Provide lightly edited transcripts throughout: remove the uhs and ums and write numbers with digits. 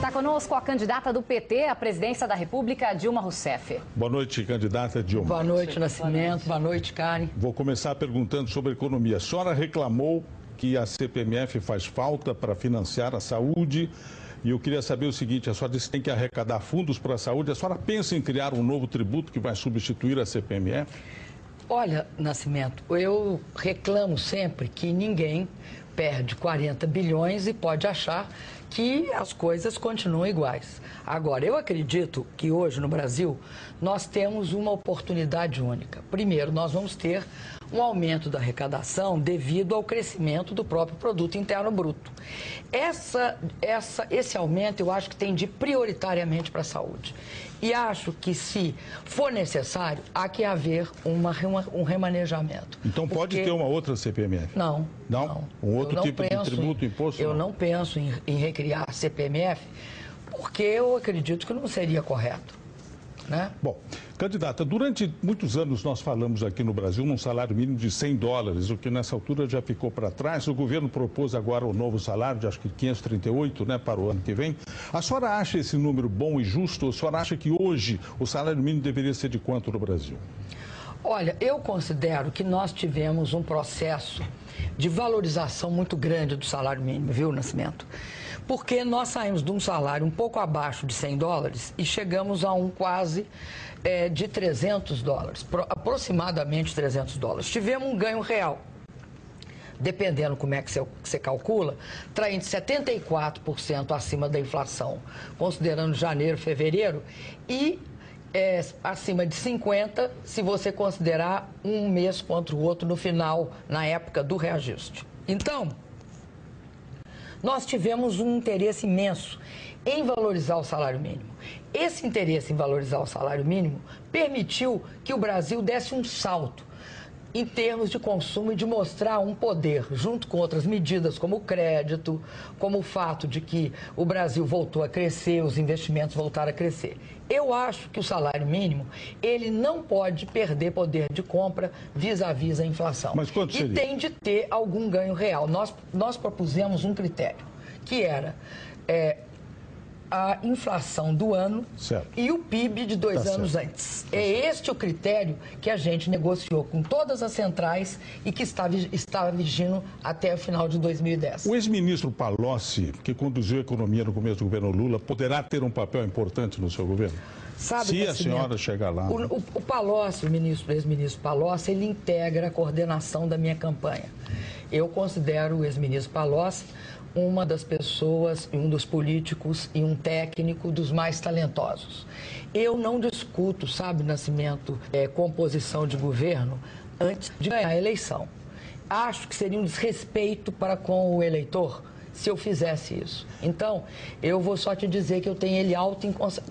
Está conosco a candidata do PT à presidência da República, Dilma Rousseff. Boa noite, candidata Dilma. Boa noite, Nascimento. Boa noite, Karen. Vou começar perguntando sobre economia. A senhora reclamou que a CPMF faz falta para financiar a saúde. E eu queria saber o seguinte, a senhora disse que tem que arrecadar fundos para a saúde. A senhora pensa em criar um novo tributo que vai substituir a CPMF? Olha, Nascimento, eu reclamo sempre que ninguém perde 40 bilhões e pode achar que as coisas continuam iguais. Agora, eu acredito que hoje no Brasil nós temos uma oportunidade única. Primeiro, nós vamos ter um aumento da arrecadação devido ao crescimento do próprio produto interno bruto. Esse aumento eu acho que tem de ir prioritariamente para a saúde. E acho que, se for necessário, há que haver um remanejamento. Então pode ter uma outra CPMF? Não. Não? Um outro tipo de tributo, imposto? Eu não penso em recriar a CPMF, porque eu acredito que não seria correto, né? Bom, candidata, durante muitos anos nós falamos aqui no Brasil num salário mínimo de $100, o que nessa altura já ficou para trás. O governo propôs agora o novo salário de acho que 538, né, para o ano que vem. A senhora acha esse número bom e justo? Ou a senhora acha que hoje o salário mínimo deveria ser de quanto no Brasil? Olha, eu considero que nós tivemos um processo de valorização muito grande do salário mínimo, viu, Nascimento? Porque nós saímos de um salário um pouco abaixo de $100 e chegamos a um quase de $300, aproximadamente $300. Tivemos um ganho real, dependendo como é que você calcula, está entre 74% acima da inflação, considerando janeiro, fevereiro, e acima de 50% se você considerar um mês contra o outro no final, na época do reajuste. Então, nós tivemos um interesse imenso em valorizar o salário mínimo. Esse interesse em valorizar o salário mínimo permitiu que o Brasil desse um salto em termos de consumo e de mostrar um poder, junto com outras medidas como o crédito, como o fato de que o Brasil voltou a crescer, os investimentos voltaram a crescer. Eu acho que o salário mínimo, ele não pode perder poder de compra vis-à-vis a inflação. Mas quanto seria? E tem de ter algum ganho real. Nós propusemos um critério, que era a inflação do ano, certo, e o PIB de 2 anos antes. Este o critério que a gente negociou com todas as centrais e que está vigindo até o final de 2010. O ex-ministro Palocci, que conduziu a economia no começo do governo Lula, poderá ter um papel importante no seu governo? Sabe, se a senhora chegar lá. O Palocci, o ex-ministro Palocci, ele integra a coordenação da minha campanha. Eu considero o ex-ministro Palocci uma das pessoas, um dos políticos e um técnico dos mais talentosos. Eu não discuto, sabe, Nascimento, composição de governo antes de ganhar a eleição. Acho que seria um desrespeito para com o eleitor se eu fizesse isso. Então, eu vou só te dizer que eu tenho ele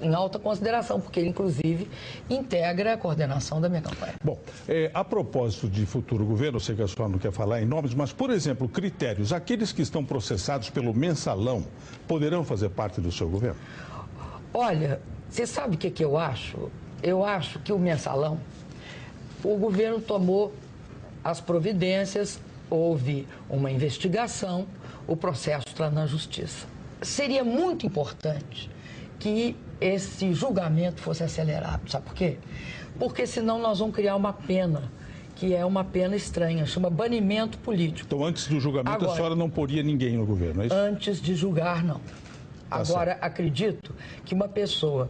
em alta consideração, porque ele, inclusive, integra a coordenação da minha campanha. Bom, a propósito de futuro governo, eu sei que a senhora não quer falar em nomes, mas, por exemplo, critérios, aqueles que estão processados pelo mensalão, poderão fazer parte do seu governo? Olha, você sabe o que eu acho? Eu acho que o mensalão, o governo tomou as providências, houve uma investigação, o processo está na justiça. Seria muito importante que esse julgamento fosse acelerado, sabe por quê? Porque senão nós vamos criar uma pena, que é uma pena estranha, chama banimento político. Então, antes do julgamento, agora, a senhora não poria ninguém no governo, é isso? Antes de julgar, não. Agora, acredito que uma pessoa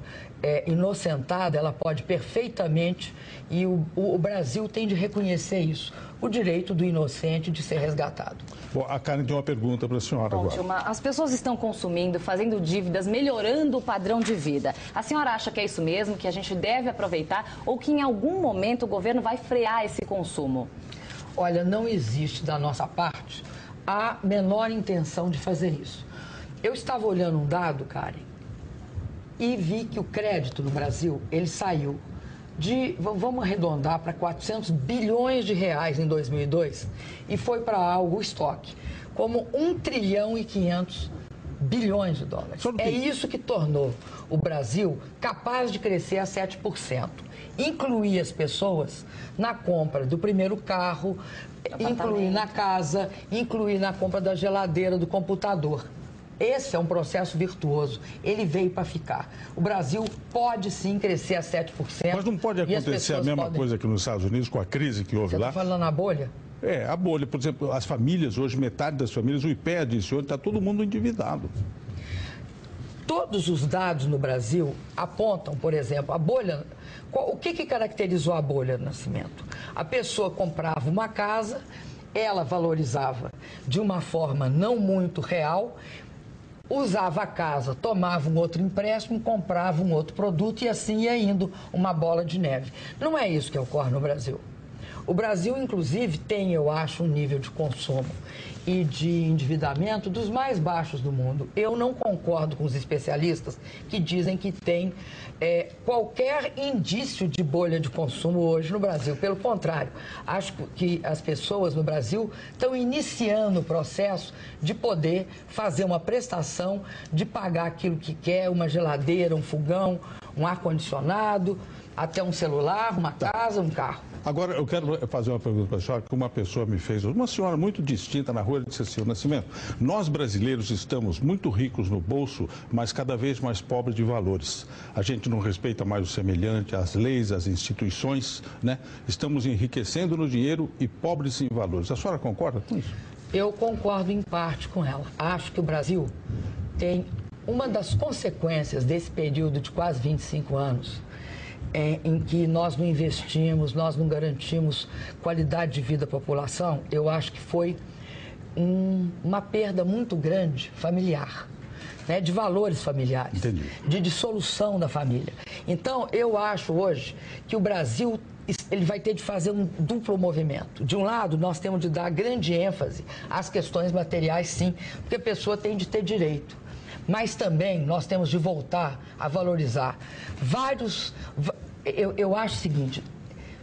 inocentada, ela pode perfeitamente, e o Brasil tem de reconhecer isso, o direito do inocente de ser resgatado. Bom, a Karen tem uma pergunta para a senhora agora. Dilma, as pessoas estão consumindo, fazendo dívidas, melhorando o padrão de vida. A senhora acha que é isso mesmo, que a gente deve aproveitar, ou que em algum momento o governo vai frear esse consumo? Olha, não existe da nossa parte a menor intenção de fazer isso. Eu estava olhando um dado, Karen, e vi que o crédito no Brasil, ele saiu de, vamos arredondar para 400 bilhões de reais em 2002 e foi para algo estoque, como 1 trilhão e 500 bilhões de dólares. É isso que tornou o Brasil capaz de crescer a 7%. Incluir as pessoas na compra do primeiro carro, incluir na casa, incluir na compra da geladeira, do computador. Esse é um processo virtuoso. Ele veio para ficar. O Brasil pode sim crescer a 7%. Mas não pode acontecer a mesma coisa que nos Estados Unidos, com a crise que houve lá? Você está falando na bolha? É, a bolha. Por exemplo, as famílias hoje, metade das famílias, o IPEA disse hoje, está todo mundo endividado. Todos os dados no Brasil apontam, por exemplo, a bolha. O que caracterizou a bolha do Nascimento? A pessoa comprava uma casa, ela valorizava de uma forma não muito real, usava a casa, tomava um outro empréstimo, comprava um outro produto e assim ia indo uma bola de neve. Não é isso que ocorre no Brasil. O Brasil, inclusive, tem, eu acho, um nível de consumo e de endividamento dos mais baixos do mundo. Eu não concordo com os especialistas que dizem que tem qualquer indício de bolha de consumo hoje no Brasil. Pelo contrário, acho que as pessoas no Brasil estão iniciando o processo de poder fazer uma prestação, de pagar aquilo que quer, uma geladeira, um fogão, um ar-condicionado, até um celular, uma casa, um carro. Agora, eu quero fazer uma pergunta para a senhora, que uma pessoa me fez, uma senhora muito distinta na rua, disse assim, Nascimento, nós brasileiros estamos muito ricos no bolso, mas cada vez mais pobres de valores. A gente não respeita mais o semelhante, as leis, as instituições, né? Estamos enriquecendo no dinheiro e pobres em valores. A senhora concorda com isso? Eu concordo em parte com ela. Acho que o Brasil tem uma das consequências desse período de quase 25 anos, em que nós não investimos, nós não garantimos qualidade de vida à população, eu acho que foi uma perda muito grande familiar, né, de valores familiares, de dissolução da família. Então, eu acho hoje que o Brasil ele vai ter de fazer um duplo movimento. De um lado, nós temos de dar grande ênfase às questões materiais, sim, porque a pessoa tem de ter direito. Mas também nós temos de voltar a valorizar vários... Eu acho o seguinte,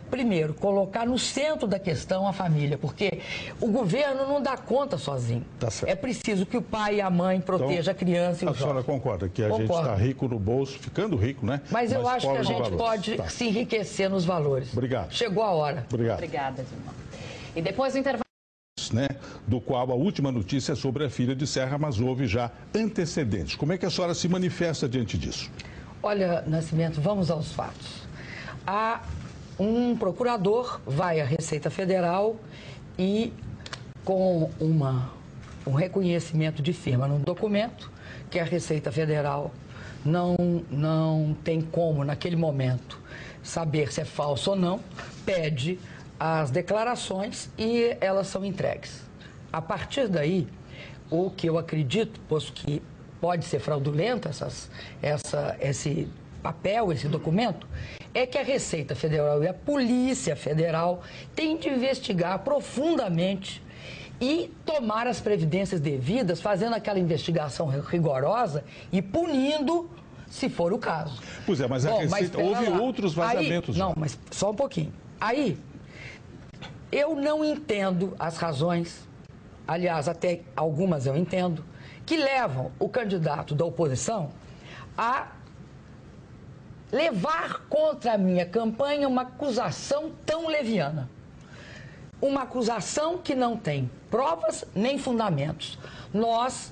primeiro, colocar no centro da questão a família, porque o governo não dá conta sozinho. Tá certo. É preciso que o pai e a mãe protejam a criança e o jovem. A senhora concorda que a gente está rico no bolso, ficando rico, né? Mas eu acho que a gente pode se enriquecer nos valores. Obrigado. Chegou a hora. Obrigado. Obrigada, Dilma. E depois do intervalo... Né, do qual a última notícia é sobre a filha de Serra, mas houve já antecedentes. Como é que a senhora se manifesta diante disso? Olha, Nascimento, vamos aos fatos. Um procurador vai à Receita Federal e, com um reconhecimento de firma num documento, que a Receita Federal não tem como, naquele momento, saber se é falso ou não, pede as declarações e elas são entregues. A partir daí, o que eu acredito, posto que pode ser fraudulento esse papel, esse documento, é que a Receita Federal e a Polícia Federal têm de investigar profundamente e tomar as previdências devidas, fazendo aquela investigação rigorosa e punindo, se for o caso. Pois é, mas a Receita... Houve outros vazamentos. Não, mas só um pouquinho. Aí, eu não entendo as razões, aliás, até algumas eu entendo, que levam o candidato da oposição a levar contra a minha campanha uma acusação tão leviana. Uma acusação que não tem provas nem fundamentos. Nós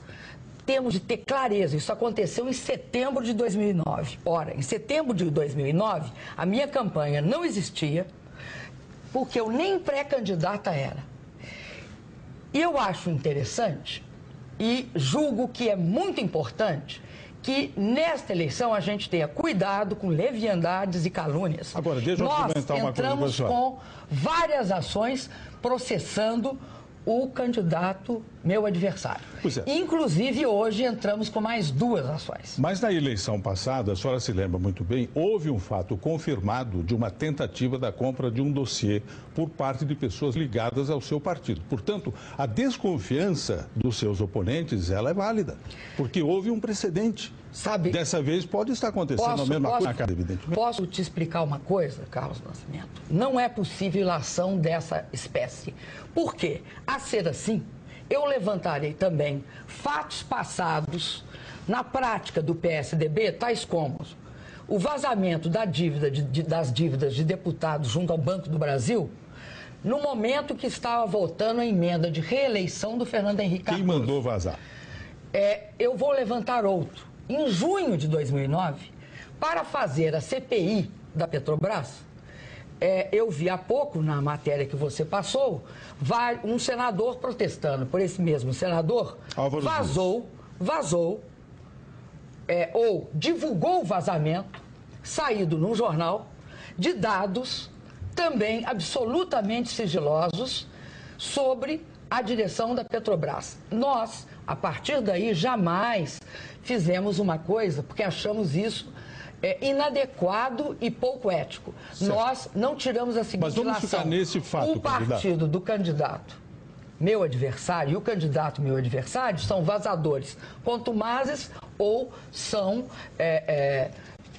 temos de ter clareza, isso aconteceu em setembro de 2009. Ora, em setembro de 2009, a minha campanha não existia, porque eu nem pré-candidata era. E eu acho interessante e julgo que é muito importante que nesta eleição a gente tenha cuidado com leviandades e calúnias. Agora, deixa eu comentar uma coisa, nós entramos com várias ações processando o candidato, meu adversário. Pois é. Inclusive, hoje entramos com mais 2 ações. Mas na eleição passada, a senhora se lembra muito bem, houve um fato confirmado de uma tentativa da compra de um dossiê por parte de pessoas ligadas ao seu partido. Portanto, a desconfiança dos seus oponentes, ela é válida, porque houve um precedente. Sabe, dessa vez pode estar acontecendo a mesma coisa, evidentemente. Posso te explicar uma coisa, Carlos Nascimento? Não é possível ilação dessa espécie. Por quê? A ser assim, eu levantarei também fatos passados na prática do PSDB, tais como o vazamento da dívida das dívidas de deputados junto ao Banco do Brasil, no momento que estava votando a emenda de reeleição do Fernando Henrique Cardoso. Quem mandou vazar? eu vou levantar outro. Em junho de 2009, para fazer a CPI da Petrobras, eu vi há pouco, na matéria que você passou, um senador protestando. Por esse mesmo senador, vazou, ou divulgou o vazamento, saído num jornal, de dados também absolutamente sigilosos sobre a direção da Petrobras. Nós, a partir daí, jamais fizemos uma coisa, porque achamos isso inadequado e pouco ético. Certo. Nós não tiramos a seguinte relação. Mas vamos ficar nesse fato, o partido do candidato, meu adversário, e o candidato meu adversário, são vazadores contumazes ou são,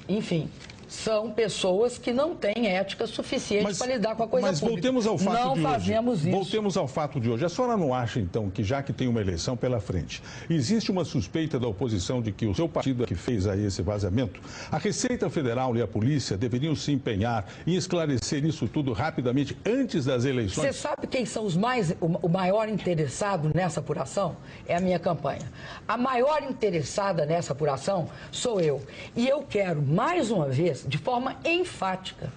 enfim, são pessoas que não têm ética suficiente para lidar com a coisa pública. Mas voltemos ao fato de hoje. Não fazemos isso. Voltemos ao fato de hoje. A senhora não acha, então, que já que tem uma eleição pela frente, existe uma suspeita da oposição de que o seu partido é que fez aí esse vazamento? A Receita Federal e a polícia deveriam se empenhar em esclarecer isso tudo rapidamente antes das eleições? Você sabe quem são o maior interessado nessa apuração? É a minha campanha. A maior interessada nessa apuração sou eu. E eu quero, mais uma vez, de forma enfática,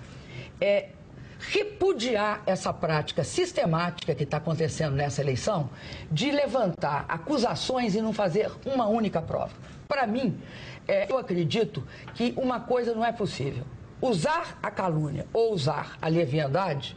repudiar essa prática sistemática que está acontecendo nessa eleição de levantar acusações e não fazer uma única prova. Para mim, eu acredito que uma coisa não é possível. Usar a calúnia ou usar a leviandade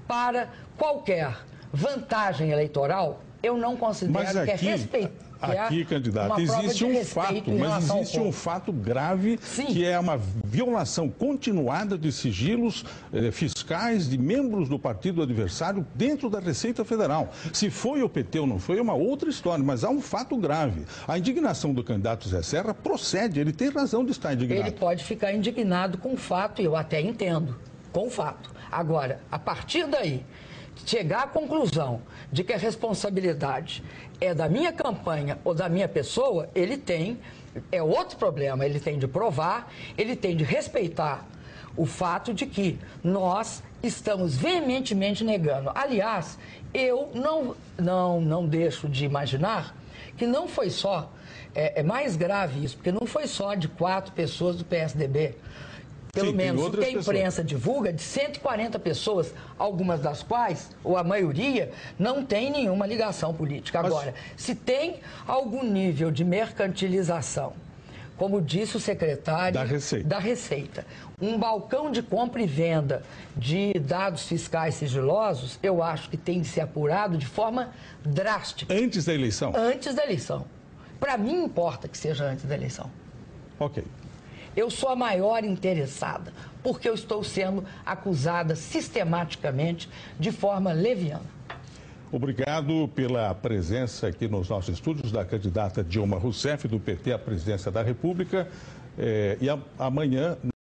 para qualquer vantagem eleitoral, eu não considero que é respeitar. Aqui, candidato, existe um fato, mas existe um fato grave, sim, que é uma violação continuada de sigilos fiscais de membros do partido adversário dentro da Receita Federal. Se foi o PT ou não foi, é uma outra história, mas há um fato grave. A indignação do candidato Zé Serra procede, ele tem razão de estar indignado. Ele pode ficar indignado com o fato, e eu até entendo, com o fato. Agora, a partir daí, chegar à conclusão de que a responsabilidade é da minha campanha ou da minha pessoa, ele tem, outro problema, ele tem de provar, ele tem de respeitar o fato de que nós estamos veementemente negando. Aliás, eu não deixo de imaginar que não foi só, é mais grave isso, porque não foi só de 4 pessoas do PSDB. Pelo menos o que a imprensa divulga, de 140 pessoas, algumas das quais, ou a maioria, não tem nenhuma ligação política. Agora, se tem algum nível de mercantilização, como disse o secretário da Receita, um balcão de compra e venda de dados fiscais sigilosos, eu acho que tem de ser apurado de forma drástica. Antes da eleição? Antes da eleição. Para mim, importa que seja antes da eleição. Ok. Eu sou a maior interessada, porque eu estou sendo acusada sistematicamente de forma leviana. Obrigado pela presença aqui nos nossos estúdios da candidata Dilma Rousseff, do PT à presidência da República. E amanhã...